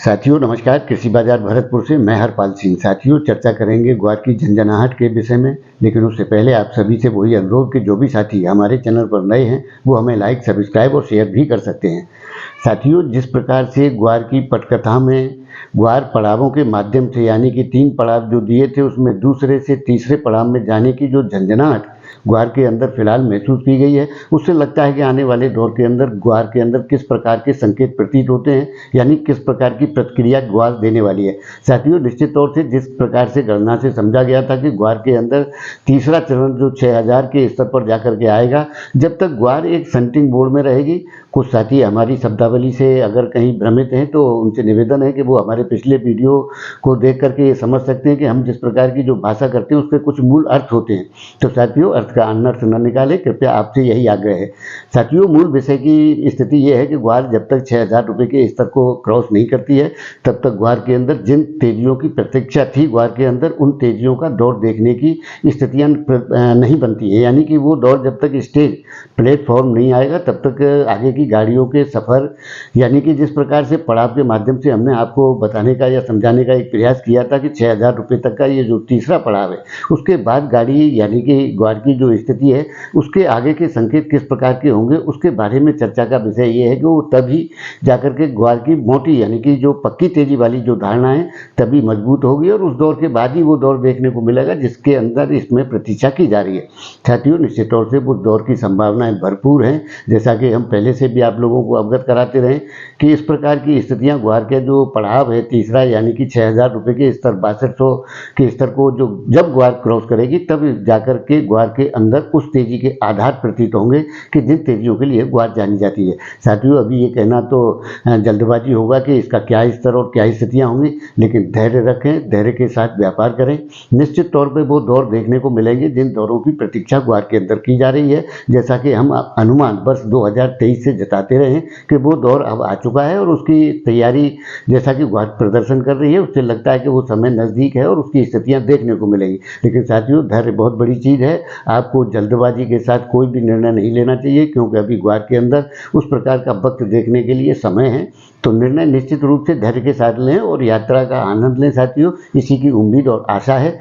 साथियों नमस्कार। कृषि बाजार भरतपुर से मैं हरपाल सिंह। साथियों चर्चा करेंगे ग्वार की झंझनाहट के विषय में, लेकिन उससे पहले आप सभी से वही अनुरोध कि जो भी साथी हमारे चैनल पर नए हैं वो हमें लाइक, सब्सक्राइब और शेयर भी कर सकते हैं। साथियों जिस प्रकार से ग्वार की पटकथा में ग्वार पड़ावों के माध्यम से यानी कि 3 पड़ाव जो दिए थे उसमें दूसरे से तीसरे पड़ाव में जाने की जो झंझनाहट ग्वार के अंदर फिलहाल महसूस की गई है, उससे लगता है कि आने वाले दौर के अंदर ग्वार के अंदर किस प्रकार के संकेत प्रतीत होते हैं, यानी किस प्रकार की प्रतिक्रिया ग्वार देने वाली है। साथियों निश्चित तौर से जिस प्रकार से गणना से समझा गया था कि ग्वार के अंदर तीसरा चरण जो 6000 के स्तर पर जाकर के आएगा, जब तक ग्वार एक संटिंग मोड में रहेगी। कुछ साथी हमारी शब्दावली से अगर कहीं भ्रमित हैं तो उनसे निवेदन है कि वो हमारे पिछले वीडियो को देख करके ये समझ सकते हैं कि हम जिस प्रकार की जो भाषा करते हैं उसके कुछ मूल अर्थ होते हैं। तो साथियों अर्थ का अनर्थ न निकालें, कृपया आपसे यही आग्रह है। साथियों मूल विषय की स्थिति ये है कि ग्वार जब तक 6000 रुपये के स्तर को क्रॉस नहीं करती है तब तक ग्वार के अंदर जिन तेजियों की प्रतीक्षा थी ग्वार के अंदर, उन तेजियों का दौर देखने की स्थितियां नहीं बनती है। यानी कि वो दौर जब तक स्टेज प्लेटफॉर्म नहीं आएगा तब तक आगे की गाड़ियों के सफ़र, यानी कि जिस प्रकार से पड़ाव के माध्यम से हमने आपको बताने का या समझाने का एक प्रयास किया था कि 6000 रुपये तक का ये जो तीसरा पड़ाव है, उसके बाद गाड़ी यानी कि ग्वार की जो स्थिति है उसके आगे के संकेत किस प्रकार के होंगे, उसके बारे में चर्चा का विषय ये है कि वो तभी जाकर के ग्वार की मोटी यानी कि जो पक्की तेजी वाली जो धारणा है तभी मजबूत होगी और उस दौर के बाद ही वो दौर देखने को मिलेगा जिसके अंदर इसमें प्रतीक्षा की जा रही है। साथियों निश्चित तौर से उस दौर की संभावनाएं भरपूर हैं, जैसा कि हम पहले से भी आप लोगों को अवगत कराते रहे कि इस प्रकार की स्थितियां ग्वार के जो पड़ाव है तीसरा यानी कि 6000 रुपये के स्तर 6200 के स्तर को जो जब ग्वार क्रॉस करेगी तब जाकर के ग्वार के अंदर उस तेजी के आधार प्रतीत होंगे कि जिन तेजियों के लिए ग्वार जानी जाती है। साथियों अभी ये कहना तो जल्दबाजी होगा कि इसका क्या स्तर और क्या स्थितियां होंगी, लेकिन धैर्य रखें, धैर्य के साथ व्यापार करें। निश्चित तौर पर वो दौर देखने को मिलेंगे जिन दौरों की प्रतीक्षा ग्वार के अंदर की जा रही है, जैसा कि हम अनुमान वर्ष 2023 से जताते रहे कि वो दौर अब आ चुका है और उसकी तैयारी जैसा कि ग्वार प्रदर्शन कर रही है उससे लगता है कि वो समय नज़दीक है और उसकी स्थितियां देखने को मिलेंगी। लेकिन साथियों धैर्य बहुत बड़ी चीज़ है, आपको जल्दबाजी के साथ कोई भी निर्णय नहीं लेना चाहिए क्योंकि अभी ग्वार के अंदर उस प्रकार का वक्त देखने के लिए समय है। तो निर्णय निश्चित रूप से धैर्य के साथ लें और यात्रा का आनंद लें। साथियों इसी की उम्मीद और आशा है।